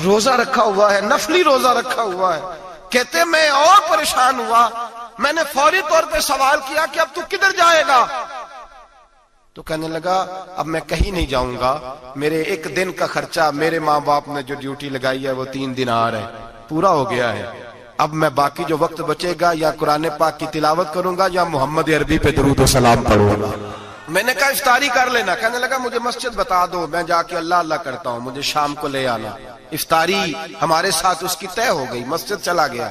روزہ رکھا ہوا ہے، نفلی روزہ رکھا ہوا ہے. کہتے میں اور پریشان ہوا، میں نے فوری طور پہ سوال کیا کہ اب تو کدھر جائے گا؟ تو کہنے لگا اب میں کہیں نہیں جاؤں گا، میرے ایک دن کا خرچہ میرے ماں باپ نے جو ڈیوٹی لگائی ہے وہ 3 دینار ہے، پورا ہو گیا ہے. اب میں باقی جو وقت بچے گا یا قرآن پاک کی تلاوت کروں گا یا محمد عربی پہ درود و سلام پڑھوں گا. میں نے کہا افطاری کر لینا. کہنے لگا مجھے مسجد بتا دو، میں جا کے اللہ اللہ کرتا ہوں، مجھے شام کو لے آنا. افطاری ہمارے ساتھ اس کی طے ہو گئی، مسجد چلا گیا.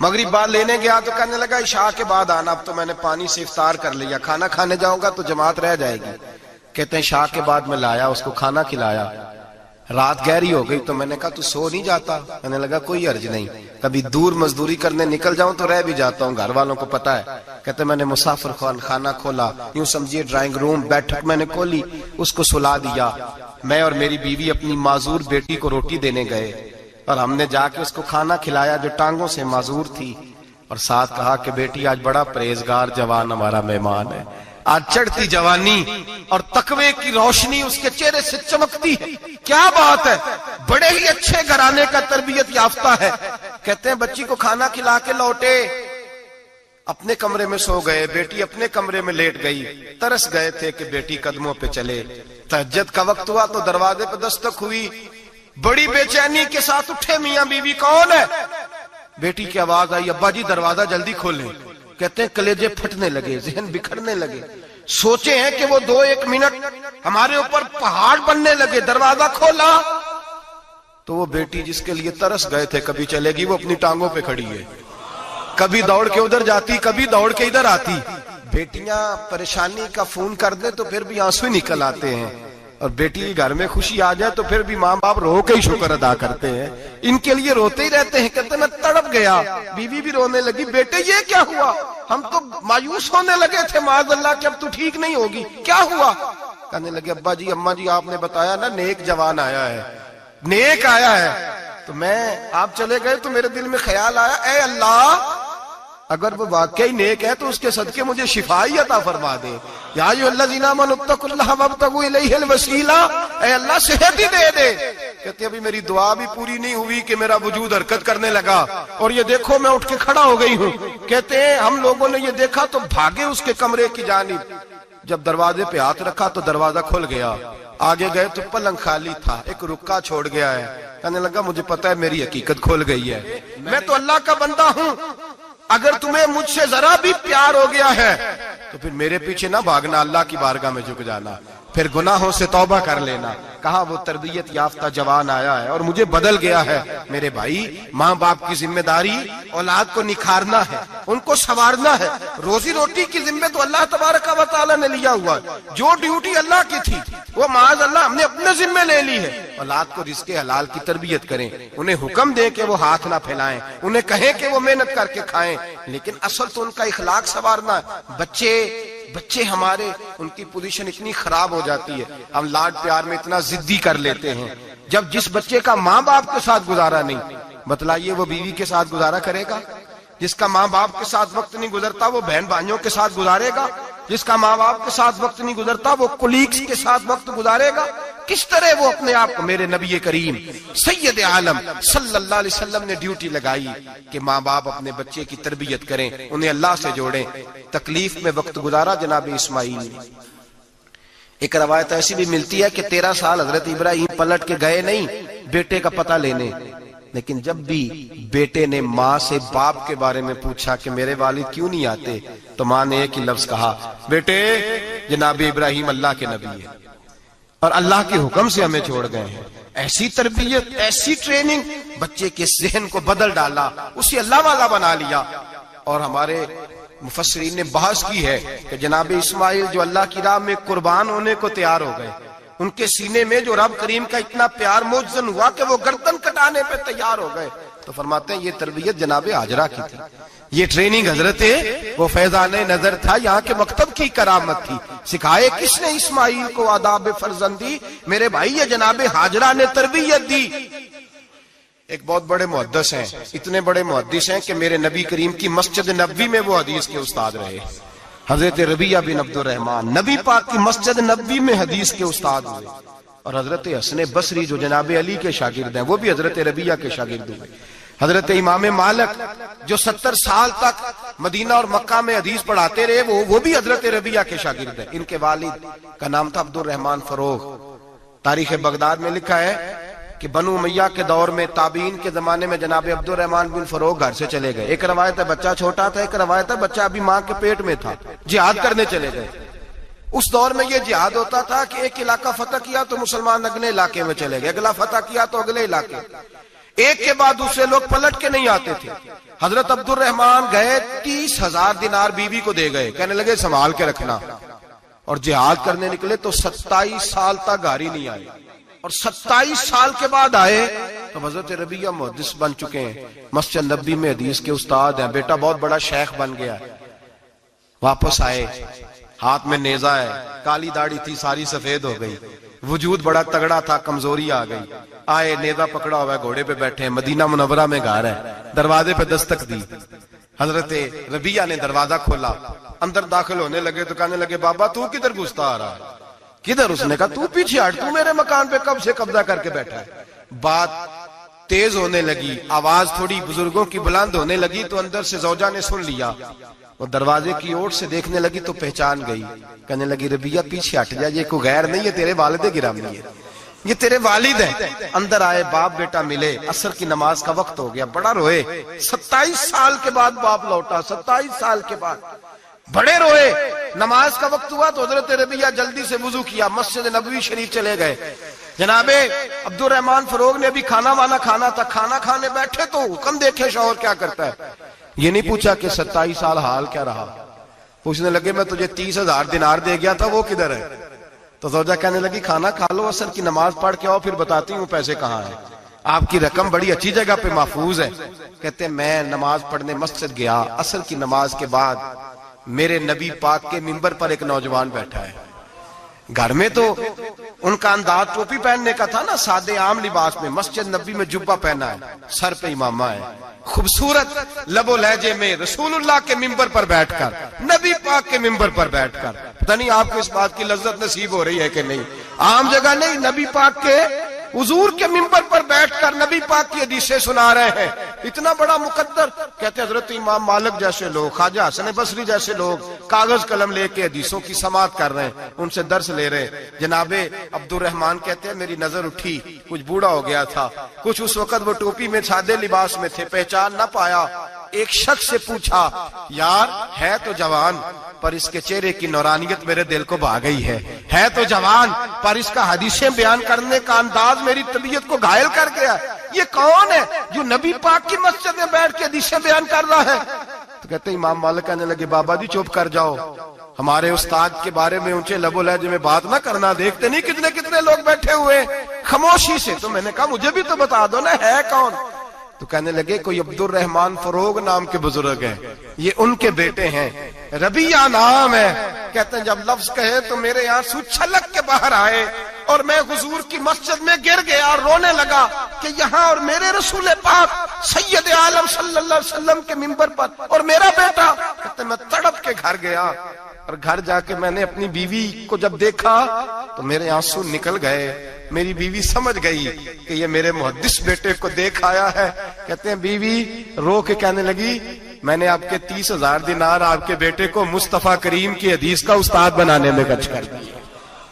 مغرب بعد لینے گیا تو کہنے لگا عشاء کے بعد آنا، اب تو میں نے پانی سے افطار کر لیا، کھانا کھانے جاؤں گا تو جماعت رہ جائے گی. کہتے ہیں عشاء کے بعد میں لایا، اس کو کھانا کھلایا. رات گہری ہو گئی تو میں نے کہا تو سو نہیں جاتا؟ کہنے لگا کوئی عرض نہیں، کبھی دور مزدوری کرنے نکل جاؤں تو رہ بھی جاتا ہوں، گھر والوں کو پتا ہے. کہتے میں نے مسافر خانہ کھولا، یوں سمجھیے ڈرائنگ روم بیٹھک میں نے کھولی، اس کو سلا دیا. میں اور میری بیوی اپنی معذور بیٹی کو روٹی دینے گئے اور ہم نے جا کے اس کو کھانا کھلایا جو ٹانگوں سے معذور تھی، اور ساتھ کہا کہ بیٹی آج بڑا پرہیزگار جوان ہمارا مہمان ہے. آج چڑھتی جوانی اور تقوی کی روشنی اس کے چہرے سے چمکتی ہے. کیا بات ہے، بڑے ہی اچھے گھرانے کا تربیت یافتہ ہے. کہتے ہیں بچی کو کھانا کھلا کے لوٹے، اپنے کمرے میں سو گئے، بیٹی اپنے کمرے میں لیٹ گئی. ترس گئے تھے کہ بیٹی قدموں پہ چلے. تہجد کا وقت ہوا تو دروازے پہ دستک ہوئی. بڑی بے چینی کے ساتھ اٹھے میاں بیوی، کون ہے؟ بیٹی کی آواز آئی ابا جی دروازہ جلدی کھولیں. کہتے ہیں کلیجے پھٹنے لگے، ذہن بکھرنے لگے. سوچے ہیں کہ وہ 2-1 منٹ ہمارے اوپر پہاڑ بننے لگے. دروازہ کھولا تو وہ بیٹی جس کے لیے ترس گئے تھے کبھی چلے گی، وہ اپنی ٹانگوں پہ کھڑی ہے. کبھی دوڑ کے ادھر جاتی، کبھی دوڑ کے ادھر آتی. بیٹیاں پریشانی کا فون کر دیں تو پھر بھی آنسو نکل آتے ہیں، اور بیٹی گھر میں خوشی آ جائے تو پھر بھی ماں باپ رو کے ہی شکر ادا کرتے ہیں. ان کے لیے روتے ہی رہتے ہیں. کہتے ہیں میں تڑپ گیا. بیوی بھی رونے لگی، بیٹے یہ کیا ہوا؟ ہم تو مایوس ہونے لگے تھے معاذ اللہ کہ اب تو ٹھیک نہیں ہوگی، کیا ہوا؟ کہنے لگے ابا جی اماں جی آپ نے بتایا نا نیک جوان آیا ہے، نیک آیا ہے، تو میں آپ چلے گئے تو میرے دل میں خیال آیا اے اللہ اگر وہ واقعی نیک ہے تو اس کے صدقے مجھے شفائی عطا فرما دے. یا ایھا الذین آمنوا اتقوا اللہ وابتغوا الیہ الوسیلہ، اے اللہ صحت ہی دے دے. کہتے ابھی میری دعا بھی پوری نہیں ہوئی کہ میرا وجود حرکت کرنے لگا، اور یہ دیکھو میں اٹھ کے کھڑا ہو گئی ہوں. کہتے ہیں ہم لوگوں نے یہ دیکھا تو بھاگے اس کے کمرے کی جانب. جب دروازے پہ ہاتھ رکھا تو دروازہ کھل گیا. آگے گئے تو پلنگ خالی تھا، ایک رکا چھوڑ گیا ہے. کہنے لگا مجھے پتا ہے میری حقیقت کھل گئی ہے، میں تو اللہ کا بندہ ہوں. اگر تمہیں مجھ سے ذرا بھی پیار ہو گیا ہے تو پھر میرے پیچھے نہ بھاگنا، اللہ کی بارگاہ میں جھک جانا، پھر گناہوں سے توبہ کر لینا. کہا وہ تربیت یافتہ جوان آیا ہے اور مجھے بدل گیا ہے. میرے بھائی ماں باپ کی ذمہ داری اولاد کو نکھارنا ہے، ان کو سنوارنا ہے. روزی روٹی کی ذمہ تو اللہ تبارک و تعالیٰ نے لیا ہوا ہے. جو ڈیوٹی اللہ کی تھی وہ معاذ اللہ ہم نے اپنے ذمہ لے لی ہے. اولاد کو رزق حلال کی تربیت کریں، انہیں حکم دیں کہ وہ ہاتھ نہ پھیلائیں، انہیں کہیں کہ وہ محنت کر کے کھائیں، لیکن اصل تو ان کا اخلاق سنوارنا ہے. بچے ہمارے ان کی پوزیشن اتنی خراب ہو جاتی ہے، ہم لاڈ پیار میں اتنا ضدی کر لیتے ہیں. جب جس بچے کا ماں باپ کے ساتھ گزارا نہیں، بتلائیے وہ بیوی کے ساتھ گزارا کرے گا؟ جس کا ماں باپ کے ساتھ وقت نہیں گزرتا وہ بہن بھائیوں کے ساتھ گزارے گا؟ جس کا ماں باپ کے ساتھ وقت نہیں گزرتا وہ کولیگز کے ساتھ وقت گزارے گا؟ کس طرح وہ اپنے آپ کو، میرے نبی کریم سید عالم صلی اللہ علیہ وسلم نے ڈیوٹی لگائی کہ ماں باپ اپنے بچے کی تربیت کریں، انہیں اللہ سے جوڑیں. تکلیف میں وقت گزارا جناب اسماعیل نے. ایک روایت ایسی بھی ملتی ہے کہ 13 سال حضرت ابراہیم پلٹ کے گئے نہیں بیٹے کا پتہ لینے، لیکن جب بھی بیٹے نے ماں سے باپ کے بارے میں پوچھا کہ میرے والد کیوں نہیں آتے تو ماں نے ایک ہی لفظ کہا، بیٹے جناب ابراہیم اللہ کے نبی ہے اور اللہ کے حکم سے ہمیں چھوڑ گئے ہیں. ایسی تربیت، ایسی ٹریننگ بچے کے ذہن کو بدل ڈالا، اسے اللہ والا بنا لیا. اور ہمارے مفسرین نے بحث کی ہے کہ جناب اسماعیل جو اللہ کی راہ میں قربان ہونے کو تیار ہو گئے، ان کے سینے میں جو رب کریم کا اتنا پیار موجزن ہوا کہ وہ گردن کٹانے پہ تیار ہو گئے. تو فرماتے ہیں یہ تربیت جناب ہاجرہ کی تھی، یہ ٹریننگ حضرت وہ فیضان نظر تھا، یہاں کے مکتب کی کرامت تھی. سکھائے کس نے اسماعیل کو آداب فرزندی؟ میرے بھائی یہ جناب ہاجرہ نے تربیت دی. ایک بہت بڑے محدث ہیں، اتنے بڑے محدث ہیں کہ میرے نبی کریم کی مسجد نبوی میں وہ حدیث کے استاد رہے. حضرت ربیعہ بن عبد الرحمن نبی پاک کی مسجد نبوی میں حدیث کے استاد ہوئے. اور حضرت حسن بصری جو جناب علی کے شاگرد ہیں وہ بھی حضرت ربیعہ کے شاگرد ہوئے. حضرت امام مالک جو 70 سال تک مدینہ اور مکہ میں حدیث پڑھاتے رہے وہ بھی حضرت ربیعہ کے شاگرد ہیں. ان کے والد کا نام تھا عبد الرحمن فروغ. تاریخ بغداد میں لکھا ہے کہ بنو امیہ کے دور میں تابعین کے زمانے میں جناب عبد الرحمن بن فروغ گھر سے چلے گئے. ایک روایت ہے بچہ چھوٹا تھا, ایک روایت ہے بچہ ابھی ماں کے پیٹ میں تھا, جہاد کرنے چلے گئے. اس دور میں یہ جہاد ہوتا تھا کہ ایک علاقہ فتح کیا تو مسلمان اگلے علاقے میں چلے گئے, اگلا فتح کیا تو اگلے علاقے, ایک کے بعد دوسرے لوگ پلٹ کے نہیں آتے تھے. حضرت عبد الرحمن گئے 30,000 دینار بیوی کو دے گئے, کہنے لگے سنبھال کے رکھنا, اور جہاد کرنے نکلے تو 27 سال تک گھر ہی نہیں آئی, اور 27 سال کے بعد آئے تو حضرت ربیعہ محدث بن چکے ہیں, مسجد نبوی میں حدیث کے استاد ہیں, بیٹا بہت بڑا شیخ بن گیا. واپس آئے, ہاتھ میں نیزہ ہے, کالی داڑھی تھی ساری سفید ہو گئی, وجود بڑا تگڑا تھا, کمزوری آ گئی. آئے, نیزہ پکڑا ہوا ہے, گھوڑے پہ بیٹھے ہیں, مدینہ منورہ میں گھر ہے, دروازے پہ دستک دی. حضرت ربیعہ نے دروازہ کھولا, اندر داخل ہونے لگے تو کہنے لگے بابا تو کدھر گھستا آ رہا ہے؟ کدھر؟ اس نے کہا تو پیچھے ہٹ, تو میرے مکان پہ کب سے قبضہ کر کے بیٹھا ہے. بات تیز ہونے لگی, آواز تھوڑی بزرگوں کی بلند ہونے لگی تو اندر سے زوجہ نے سن لیا, وہ دروازے کی اوٹ سے دیکھنے لگی تو پہچان گئی. کہنے لگی ربیعہ پیچھے ہٹ جا, یہ کوئی غیر نہیں, یہ تیرے والد گرامی ہے, یہ تیرے والد ہیں. اندر آئے, باپ بیٹا ملے, عصر کی نماز کا وقت ہو گیا, بڑا روئے. 27 سال کے بعد باپ لوٹا, 27 سال کے بعد بڑے روئے. نماز کا وقت ہوا تو حضرت ربیعہ جلدی سے وضو کیا, مسجد نبوی شریف چلے گئے. جناب عبد الرحمن فروغ نے بھی کھانا وانا کھانا تھا, کھانا کھانے بیٹھے تو حکم دیکھے شوہر کیا کرتا ہے. یہ نہیں پوچھا کہ 27 سال حال کیا رہا, پوچھنے لگے میں تجھے 30,000 دینار دے گیا تھا, وہ کدھر ہے؟ تو زوجہ کہنے لگی کھانا کھا لو, عصر کی نماز پڑھ کے آؤ, پھر بتاتی ہوں پیسے کہاں ہیں. آپ کی رقم بڑی اچھی جگہ پہ محفوظ ہے. کہتے ہیں میں نماز پڑھنے مسجد گیا, عصر کی نماز کے بعد میرے نبی پاک کے منبر پر ایک نوجوان بیٹھا ہے. گھر میں تو ان کا انداز ٹوپی پہننے کا تھا نا, سادے عام لباس میں, مسجد نبی میں جبہ پہنا ہے, سر پہ امامہ ہے, خوبصورت لب و لہجے میں رسول اللہ کے منبر پر بیٹھ کر, نبی پاک کے منبر پر بیٹھ کر, پتہ نہیں آپ کو اس بات کی لذت نصیب ہو رہی ہے کہ نہیں, عام جگہ نہیں, نبی پاک کے حضور کے منبر پر بیٹھ کر نبی پاک کی حدیثیں سنا رہے ہیں. اتنا بڑا مقدر. کہتے حضرت امام مالک جیسے لوگ, خواجہ حسن بصری جیسے لوگ کاغذ قلم لے کے حدیثوں کی سماعت کر رہے ہیں, ان سے درس لے رہے ہیں. جناب عبد الرحمن کہتے ہیں میری نظر اٹھی, کچھ بوڑھا ہو گیا تھا, کچھ اس وقت وہ ٹوپی میں سادے لباس میں تھے, پہچان نہ پایا. ایک شخص سے پوچھا یار ہے تو جوان پر اس کے چہرے کی نورانیت میرے دل کو بھا گئی ہے تو جوان پر اس کا حدیثیں بیان کرنے کا انداز میری طبیعت کو گھائل کر گیا. یہ کون ہے جو نبی پاک کی مسجد میں بیٹھ کے حدیثیں بیان کر رہا ہے؟ تو کہتے ہیں امام مالک کہنے لگے بابا جی چپ کر جاؤ, ہمارے استاد کے بارے میں اونچے لب و لہجے میں بات نہ کرنا, دیکھتے نہیں کتنے کتنے لوگ بیٹھے ہوئے خاموشی سے. تو میں نے کہا مجھے بھی تو بتا دو نا ہے کون. تو کہنے لگے کوئی عبد الرحمن فروغ نام کے بزرگ ہیں, یہ ان کے بیٹے ہیں, ربیعہ نام ہے. کہتے ہیں جب لفظ کہے تو میرے آنسو چھلک کے باہر آئے اور میں حضور کی مسجد میں گر گیا اور رونے لگا کہ یہاں اور میرے رسول پاک سید عالم صلی اللہ علیہ وسلم کے منبر پر اور میرا بیٹا. کہتے ہیں میں تڑپ کے گھر گیا اور گھر جا کے میں نے اپنی بیوی کو جب دیکھا تو میرے آنسو نکل گئے. میری بیوی سمجھ گئی کہ یہ میرے محدث بیٹے کو دیکھ آیا ہے. کہتے ہیں بیوی رو کے کہنے لگی میں نے آپ کے 30,000 دینار آپ کے بیٹے کو مصطفیٰ کریم کی حدیث کا استاد بنانے میں خرچ کر دیے.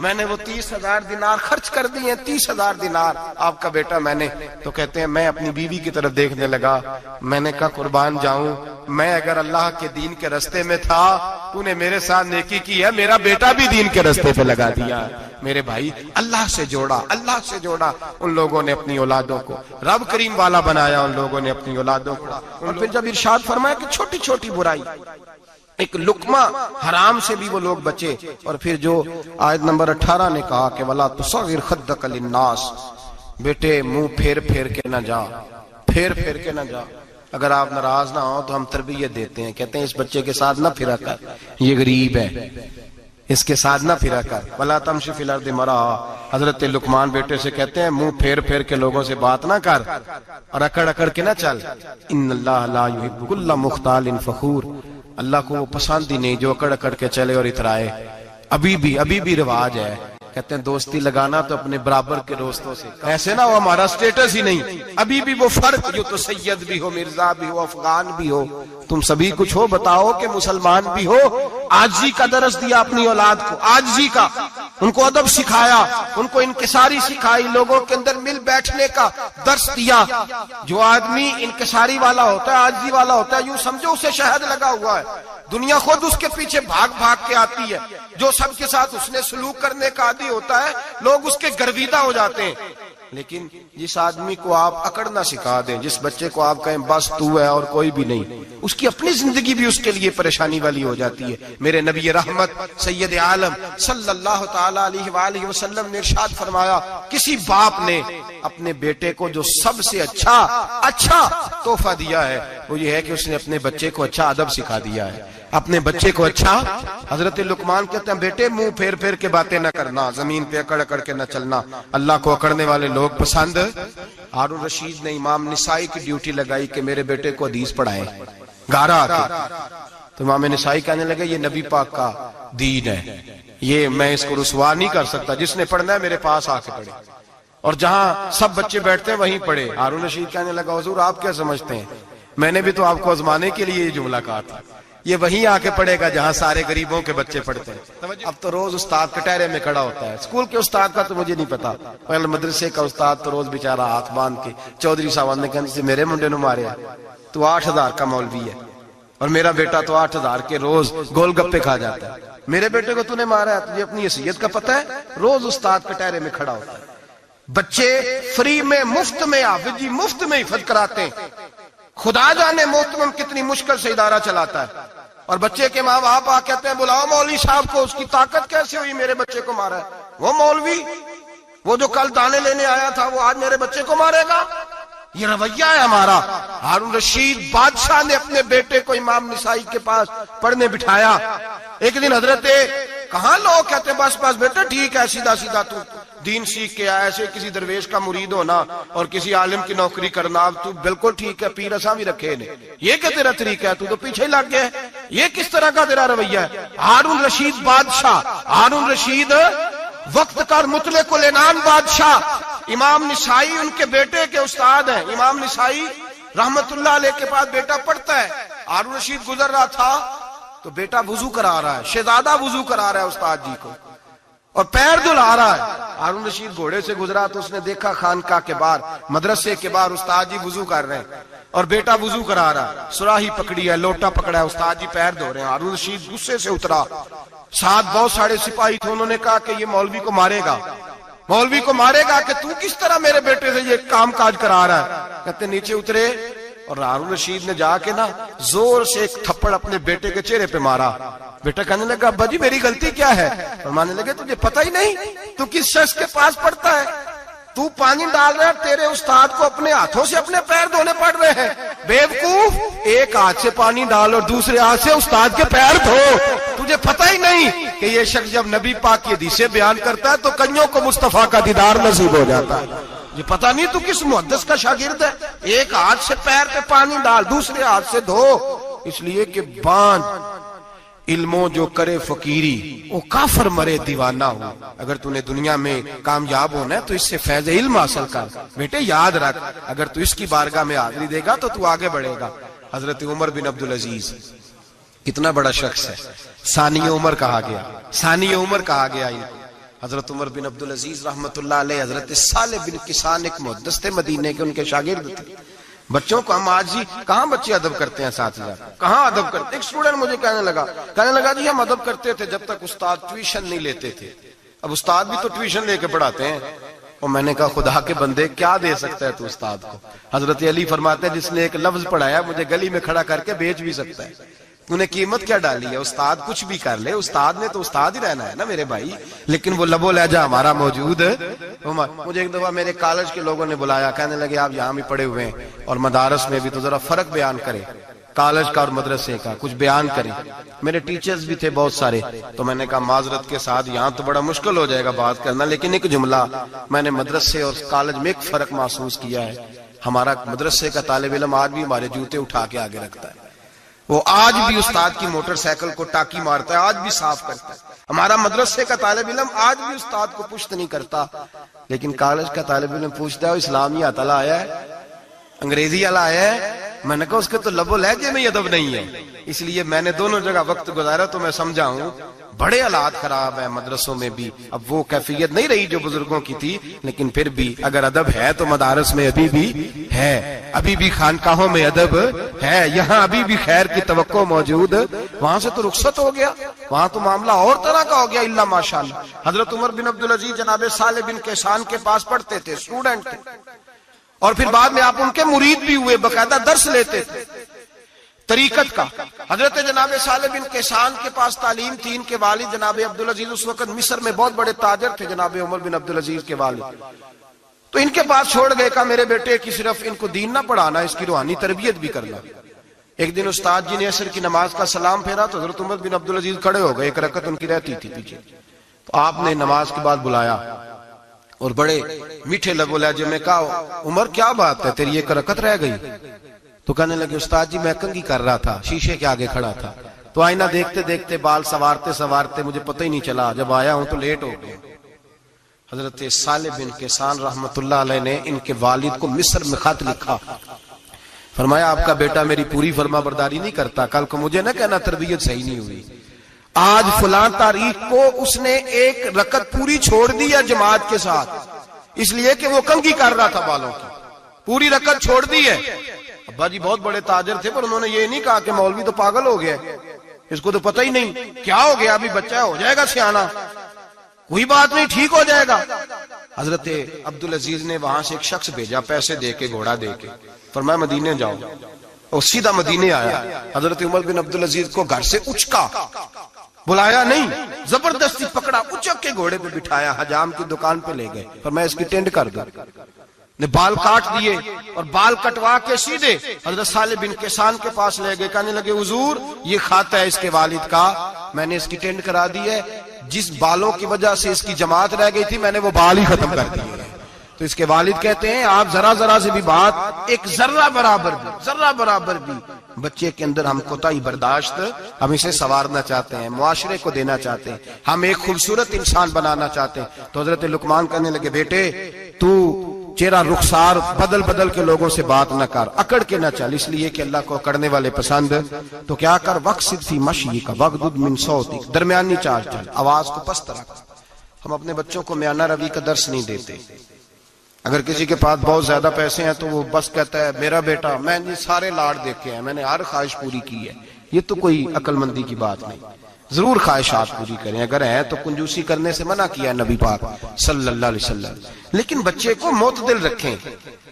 میں نے وہ 30,000 دینار خرچ کر دیے, 30,000 دینار آپ کا بیٹا میں نے. تو کہتے ہیں میں اپنی بیوی کی طرف دیکھنے لگا, میں نے کہا قربان جاؤں, میں اگر اللہ کے دین کے رستے میں تھا تو نے میرے ساتھ نیکی کی ہے, میرا بیٹا بھی دین کے رستے پہ لگا دیا. میرے بھائی اللہ سے جوڑا, اللہ سے جوڑا. ان لوگوں نے اپنی اولادوں کو رب کریم والا بنایا, ان لوگوں نے اپنی اولادوں کو. اور پھر جب ارشاد فرمایا کہ چھوٹی چھوٹی برائی, ایک لقمہ حرام سے بھی وہ لوگ بچے. اور پھر جو آیت نمبر 18 نے کہا کہ وَلَا تُصَغِّرْ خَدَّكَ لِلنَّاسِ, بیٹے منہ پھیر پھیر کے نہ جا, پھیر پھیر کے نہ جا. اگر آپ ناراض نہ ہو تو ہم تربیت دیتے ہیں, کہتے ہیں اس بچے کے ساتھ نہ پھرا کر, یہ غریب ہے, اس کے ساتھ نہ پھرا کر. وَلَا تَمْشِ فِي الْأَرْضِ مَرَحًا, حضرت لقمان بیٹے سے کہتے ہیں منہ پھیر پھیر کے لوگوں سے بات نہ کر اور اکڑ اکڑ کے نہ چل. إِنَّ اللَّهَ لَا يُحِبُّ كُلَّ مُخْتَالٍ فَخُورٍ, اللہ کو وہ پسند ہی نہیں جو اکڑ اکڑ کے چلے اور اترائے. ابھی بھی رواج ہے, کہتے ہیں دوستی لگانا تو اپنے برابر کے دوستوں سے، ایسے نہ وہ ہمارا سٹیٹس ہی نہیں، ابھی بھی وہ فرق جو تو سید بھی ہو، مرزا بھی ہو، افغان بھی ہو، تم سبھی کچھ ہو، بتاؤ کہ مسلمان بھی ہو۔ عاجزی کا درس دیا اپنی اولاد کو، عاجزی کا، ان کو ادب سکھایا، ان کو انکساری سکھائی، لوگوں کے اندر مل بیٹھنے کا درس دیا۔ جو آدمی انکساری والا ہوتا ہے، عاجزی والا ہوتا ہے، یوں سمجھو اسے شہد لگا ہوا ہے، دنیا خود اس کے پیچھے بھاگ بھاگ کے آتی ہے۔ جو سب کے ساتھ اس نے سلوک کرنے کا عادی ہوتا ہے، لوگ اس کے گرویدہ ہو جاتے ہیں۔ لیکن جس آدمی کو آپ اکڑنا سکھا دیں، جس بچے کو آپ کہیں بس تو ہے اور کوئی بھی نہیں، اس کی اپنی زندگی بھی اس کے لیے پریشانی والی ہو جاتی ہے۔ میرے نبی رحمت سید عالم صلی اللہ تعالی علیہ وآلہ وسلم نے ارشاد فرمایا، کسی باپ نے اپنے بیٹے کو جو سب سے اچھا تحفہ دیا ہے وہ یہ ہے کہ اس نے اپنے بچے کو اچھا ادب سکھا دیا ہے، اپنے بچے کو اچھا۔ حضرت لقمان کہتے ہیں بیٹے منہ پھیر پھیر کے باتیں نہ کرنا، زمین پہ اکڑ اکڑ کے نہ چلنا، اللہ کو اکڑنے والے لوگ پسند۔ ہارون رشید نے امام نسائی کی ڈیوٹی لگائی کہ میرے بیٹے کو حدیث پڑھائے گارا آ کے، تو امام نسائی کہنے لگے یہ نبی پاک کا دین ہے، یہ میں اس کو رسوا نہیں کر سکتا، جس نے پڑھنا ہے میرے پاس آ کے پڑھے، اور جہاں سب بچے بیٹھتے ہیں وہیں پڑھے۔ ہارون رشید کہنے لگا حضور آپ کیا سمجھتے ہیں، میں نے بھی تو آپ کو آزمانے کے لیے یہ جملہ کہا تھا، یہ وہیں آ کے پڑھے گا جہاں سارے غریبوں کے بچے پڑھتے ہیں۔ اب تو روز استاد کٹہرے میں کھڑا ہوتا ہے، اسکول کے استاد کا تو مجھے نہیں پتا، پہلے مدرسے کا استاد تو روز بیچارہ ہاتھ باندھ کے چودھری صاحب نے کہنے سے میرے منڈے نو مارے تو 8,000 کا مولوی ہے، اور میرا بیٹا تو 8,000 کے روز گول گپے کھا جاتا ہے، میرے بیٹے کو تو نے مارا ہے، تجھے اپنی حیثیت کا پتہ ہے؟ روز استاد کٹہرے میں کھڑا ہوتا ہے۔ بچے فری میں، مفت میں، حافظ جی مفت میں حفظ کراتے ہیں، خدا جانے محتمم کتنی مشکل سے ادارہ چلاتا ہے، اور بچے کے ماں باپ آ کہتے ہیں بلاؤ مولوی صاحب کو، اس کی طاقت کیسے ہوئی میرے بچے کو مارا ہے؟ وہ مولوی وہ جو کل دانے لینے آیا تھا وہ آج میرے بچے کو مارے گا؟ یہ رویہ ہے ہمارا۔ ہارون رشید بادشاہ نے اپنے بیٹے کو امام نسائی کے پاس پڑھنے بٹھایا۔ ایک دن حضرت کہاں لوگ کہتے بس بس بیٹا ٹھیک ہے، سیدھا سیدھا تو دین سیکھ کے آیا، ایسے کسی درویش کا مرید ہونا اور کسی عالم کی نوکری کرنا، اب تو بالکل ٹھیک ہے، پیر اساں بھی رکھے نے، یہ کہ تیرا طریقہ ہے، تو تو پیچھے لگ گیا ہے، یہ کس طرح کا تیرا رویہ ہے؟ ہارون رشید بادشاہ، ہارون رشید وقت کا مطلق العنان بادشاہ، امام نسائی ان کے بیٹے کے استاد ہیں، امام نسائی رحمت اللہ علیہ کے پاس بیٹا پڑھتا ہے۔ ہارون رشید گزر رہا تھا تو بیٹا وضو کرا رہا ہے، شہزادہ وضو کرا رہا ہے استاد جی کو، اور پیر دھلا رہا ہے۔ ہارون رشید گھوڑے سے گزرا تو اس نے دیکھا خانقاہ کے باہر، مدرسے کے باہر استاد جی وضو کر رہے ہیں اور بیٹا وضو کرا رہا ہے، سراہی پکڑی ہے، لوٹا پکڑا ہے، استاد جی پیر دھو رہے ہیں۔ ہارون رشید غصے سے اترا، ساتھ بہت سارے سپاہی تھے، انہوں نے کہا کہ یہ مولوی کو مارے گا، مولوی کو مارے گا کہ تو کس طرح میرے بیٹے سے یہ کام کاج کرا رہا ہے؟ کہتے نیچے اترے اور ہارون رشید نے جا کے نا زور سے ایک تھپڑ اپنے بیٹے کے چہرے پہ مارا۔ بیٹا کہنے لگا ابا جی میری غلطی کیا ہے؟ فرمانے لگے تجھے پتہ ہی نہیں تو کس شخص کے پاس پڑھتا ہے؟ تو پانی ڈال رہا ہے، تیرے استاد کو اپنے ہاتھوں سے اپنے پیر دھونے پڑ رہے ہیں، بیوقوف، ایک ہاتھ سے پانی ڈال اور دوسرے ہاتھ سے استاد کے پیر دھو، تجھے پتہ ہی نہیں کہ یہ شخص جب نبی پاک کی حدیثیں بیان کرتا ہے تو کئیوں کو مصطفیٰ کا دیدار نصیب ہو جاتا ہے۔ یہ پتہ نہیں تو کس محدث کا شاگرد ہے، ایک ہاتھ سے پیر پہ پانی ڈال دوسرے ہاتھ سے دھو، اس لیے کہ باندھ علموں جو کرے فقیری وہ کافر مرے دیوانہ ہو۔ اگر تو نے دنیا میں کامیاب ہونا ہے تو اس سے فیض علم حاصل کر، بیٹے یاد رکھ، اگر تو اس کی بارگاہ میں حاضری دے گا تو آگے بڑھے گا۔ حضرت عمر بن عبدالعزیز کتنا بڑا شخص ہے، ثانی عمر کہا گیا، ثانی عمر کہا گیا۔ حضرت عمر بن عبدالعزیز رحمت اللہ علیہ، حضرت صالح بن کسان ایک محدث تھے مدینے کے، ان کے شاگرد تھے۔ بچوں کو ہم آج ہی کہاں بچے ادب کرتے ہیں، اساتذہ کہاں ادب کرتے؟ ایک اسٹوڈنٹ مجھے کہنے لگا جی ہم ادب کرتے تھے جب تک استاد ٹیوشن نہیں لیتے تھے، اب استاد بھی تو ٹیوشن لے کے پڑھاتے ہیں۔ اور میں نے کہا خدا کے بندے کیا دے سکتا ہے تو استاد کو؟ حضرت علی فرماتے ہیں جس نے ایک لفظ پڑھایا مجھے گلی میں کھڑا کر کے بیچ بھی سکتا ہے، تو نے قیمت کیا ڈالی ہے؟ استاد کچھ بھی کر لے، استاد نے تو استاد ہی رہنا ہے نا میرے بھائی، لیکن وہ لب و لہجہ ہمارا موجود ہے۔ مجھے ایک دفعہ میرے کالج کے لوگوں نے بلایا، کہنے لگے آپ یہاں بھی پڑھے ہوئے ہیں اور مدارس میں بھی، تو ذرا فرق بیان کریں کالج کا اور مدرسے کا، کچھ بیان کریں۔ میرے ٹیچرز بھی تھے بہت سارے، تو میں نے کہا معذرت کے ساتھ یہاں تو بڑا مشکل ہو جائے گا بات کرنا، لیکن ایک جملہ میں نے مدرسے اور کالج میں ایک فرق محسوس کیا ہے، ہمارا مدرسے کا طالب علم آج بھی ہمارے جوتے اٹھا کے آگے رکھتا ہے، وہ آج بھی استاد کی موٹر سائیکل کو ٹاکی مارتا ہے، آج بھی صاف کرتا ہے۔ ہمارا مدرسے کا طالب علم آج بھی استاد کو پشت نہیں کرتا، لیکن کالج کا طالب علم پوچھتا ہے اسلامی اطلاع آیا ہے، انگریزی والا آیا ہے؟ میں نے کہا اس کے تو لب و لہجے میں ادب نہیں ہے۔ اس لیے میں نے دونوں جگہ وقت گزارا تو میں سمجھا ہوں بڑے حالات خراب ہیں مدرسوں میں بھی۔ اب وہ کیفیت نہیں رہی جو بزرگوں کی تھی، لیکن پھر بھی اگر ادب ہے تو مدارس میں ابھی بھی ہے، ابھی بھی خانقاہوں میں ادب ہے، یہاں ابھی بھی خیر کی توقع موجود۔ وہاں سے تو رخصت ہو گیا، وہاں تو معاملہ اور طرح کا ہو گیا، الا ماشاءاللہ۔ حضرت عمر بن عبدالعزیز جناب صالح بن کیسان کے پاس پڑھتے تھے، اسٹوڈنٹ تھے، اور پھر بعد میں آپ ان کے مرید بھی ہوئے، باقاعدہ درس لیتے تھے طریقت کا۔ حضرت جناب صالح بن کیسان کے پاس تعلیم تھی، ان کے والد جناب عبدالعزیز اس وقت مصر میں بہت بڑے تاجر تھے، جناب عمر بن عبدالعزیز کے والد۔ تو ان کے پاس چھوڑ گئے، کہا میرے بیٹے کی صرف ان کو دین نہ پڑھانا، اس کی روحانی تربیت بھی کرنا۔ ایک دن استاد جی نے عصر کی نماز کا سلام پھیرا تو حضرت عمر بن عبدالعزیز کھڑے ہو گئے، ایک رکعت ان کی رہتی تھی پیچھے، تو آپ نے نماز کے بعد بلایا اور بڑے میٹھے لب و لہجے میں کہا عمر کیا بات ہے تیری ایک رکعت رہ گئی؟ تو کہنے لگے استاد جی میں کنگھی کر رہا تھا، شیشے کے آگے کھڑا تھا، تو آئینہ دیکھتے دیکھتے بال سوارتے سوارتے مجھے پتہ ہی نہیں چلا، جب آیا ہوں تو لیٹ ہو گیا۔ حضرت صالح بن کیسان رحمت اللہ علیہ نے ان کے والد کو مصر میں خط لکھا، فرمایا آپ کا بیٹا میری پوری فرما برداری نہیں کرتا، کل کو مجھے نہ کہنا تربیت صحیح نہیں ہوئی۔ آج فلاں تاریخ کو اس نے ایک رکعت پوری چھوڑ دی ہے جماعت کے ساتھ، اس لیے کہ وہ کنگھی کر رہا تھا بالوں کی، پوری رکعت چھوڑ دی ہے۔ ابا جی بہت بڑے تاجر تھے، پر انہوں نے یہ نہیں کہا کہ مولوی تو پاگل ہو گیا، اس کو تو پتہ ہی نہیں کیا ہو گیا، ابھی بچہ ہو جائے گا سیانا، کوئی بات نہیں ٹھیک ہو جائے گا۔ حضرت عبدالعزیز نے وہاں سے ایک شخص بھیجا، پیسے دے کے گھوڑا دے کے، فرمایا مدینے جاؤ، اور سیدھا مدینے آیا۔ حضرت عمر بن عبدالعزیز کو گھر سے اچکا، بلایا نہیں، زبردستی پکڑا، اچک کے گھوڑے پہ بٹھایا، حجام کی دکان پہ لے گئے، فرمایا اس کی ٹینڈ کر دو، نے بال کاٹ دیے اور بال کٹوا کے سیدھے حضرت صالح بن کیسان کے پاس لے گئے، کہنے لگے حضور یہ خط ہے اس کے والد کا، میں نے اس کی ٹینڈ کرا دی ہے، جس بالوں کی وجہ سے اس کی جماعت رہ گئی تھی میں نے وہ بال ہی ختم کر دیے۔ تو اس کے والد کہتے ہیں آپ ذرا سے بھی بات، ایک ذرہ برابر بھی بچے کے اندر ہم کوتاہی برداشت، ہم اسے سنوارنا چاہتے ہیں، معاشرے کو دینا چاہتے ہیں، ہم ایک خوبصورت انسان بنانا چاہتے ہیں۔ تو حضرت لقمان کہنے لگے بیٹے تو چہرہ رخسار بدل کے لوگوں سے بات نہ کر، اکڑ کے نہ چل، اس لیے کہ اللہ کو اکڑنے والے پسند۔ تو کیا کر وقصد فی مشی کا وغضض من صوتک، درمیانی چال چل، آواز کو پست رکھ۔ ہم اپنے بچوں کو میانہ روی کا درس نہیں دیتے۔ اگر کسی کے پاس بہت زیادہ پیسے ہیں تو وہ بس کہتا ہے میرا بیٹا، میں نے سارے لاڑ دیکھے ہیں، میں نے ہر خواہش پوری کی ہے، یہ تو کوئی عقل مندی کی بات نہیں۔ ضرور خواہشات پوری کریں، اگر ہیں تو کنجوسی کرنے سے منع کیا ہے نبی پاک صلی اللہ علیہ وسلم، لیکن بچے کو معتدل رکھیں،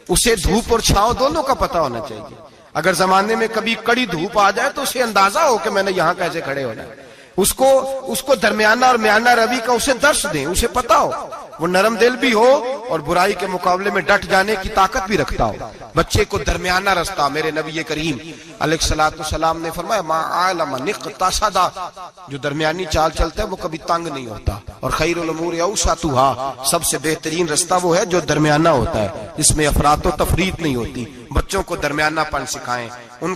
اسے دھوپ اور چھاؤں دونوں کا پتہ ہونا چاہیے۔ اگر زمانے میں کبھی کڑی دھوپ آ جائے تو اسے اندازہ ہو کہ میں نے یہاں کیسے کھڑے ہونا ہے، اس کو درمیانہ اور میانہ روی کا اسے درس دیں، اسے پتہ ہو، وہ نرم دل بھی ہو اور برائی کے مقابلے میں ڈٹ جانے کی طاقت بھی رکھتا ہو۔ بچے کو درمیانہ رستہ، میرے نبی کریم علیہ الصلوۃ والسلام نے فرمایا ما علم نقتصد، جو درمیانی چال چلتا ہے وہ کبھی تنگ نہیں ہوتا، اور خیر الامور اوسطها، سب سے بہترین رستہ وہ ہے جو درمیانہ ہوتا ہے، جس میں افراط و تفریط نہیں ہوتی۔ بچوں کو درمیانہ پن سکھائیں، ان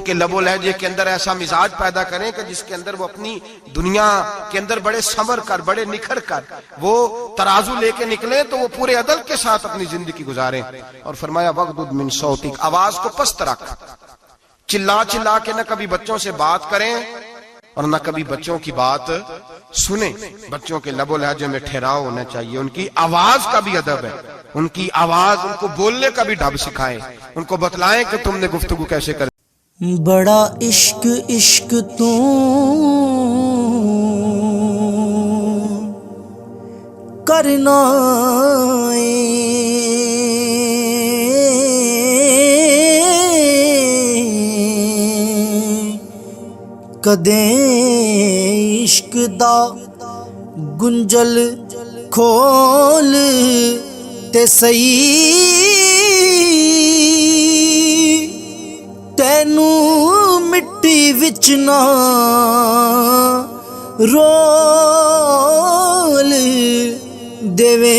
کے لب و لہجے کے اندر ایسا مزاج پیدا کریں کہ جس کے اندر وہ اپنی دنیا کے اندر بڑے سنور کر، بڑے نکھر کر وہ ترازو لے کے نکلیں تو وہ پورے عدل کے ساتھ اپنی زندگی گزاریں۔ اور فرمایا وغضض من صوتک، آواز کو پست رکھ، چلا کے نہ کبھی بچوں سے بات کریں اور نہ کبھی بچوں کی بات سنیں۔ بچوں کے لب و لہجے میں ٹھہراؤ ہونا چاہیے، ان کی آواز کا بھی ادب ہے، ان کی آواز، ان کو بولنے کا بھی ڈھب سکھائیں، ان کو بتلائیں کہ تم نے گفتگو کیسے کر۔ بڑا عشق تو کرنا کدیں عشق دا گنجل کھول تے سہی، تینوں مٹی وچ نہ رول دیوے